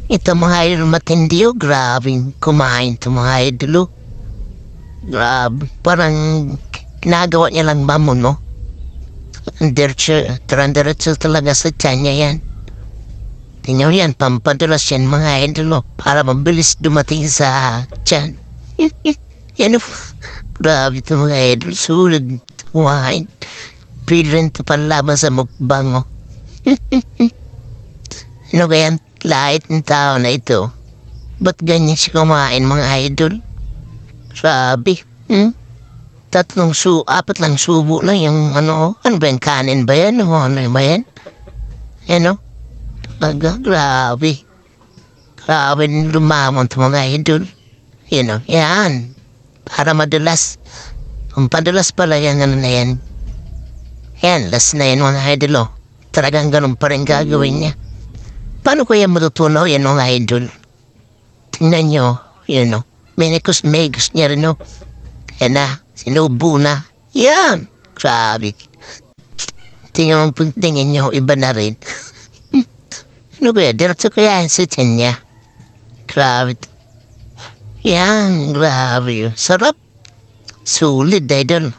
Ito mga idol matindi oh, grabe kumain ito mga idol oh. Grabe, parang ginagawa niya lang mamon no? Diretso talaga sa tiyan niya yan. Tingnan yan, pampadulas yan mga idol oh, para mabilis dumating sa tiyan. Yan oh, grabe ito mga idol, sulit kumain. Brilliant ito panlaban sa mukbang oh. Ano kaya lahit ng tao na ito? Ba't ganyan siya kumain mga idol? Sabi, apat lang subo lang yung ano ba yan, kanin ba yan? O ano ba yan? Ano? Talaga, grabe. Grabe lumamon ito mga idol. Yan. Para madulas. Kung padulas pala yan, ano na yan. Yan, last na yan mga idol oh. Talagang ganun pa rin gagawin niya. Paano kaya matutunaw yan mga idol? Tingnan nyo, may gusto niya rin no. Yan na, sinubo na. Yan, grabe. Tingnan mo, tingin nyo, iba na rin. Ano ba yan, diretso kaya yan sa tiyan niya. Grabe. Yan, grabe. Sarap. Sulit, idol.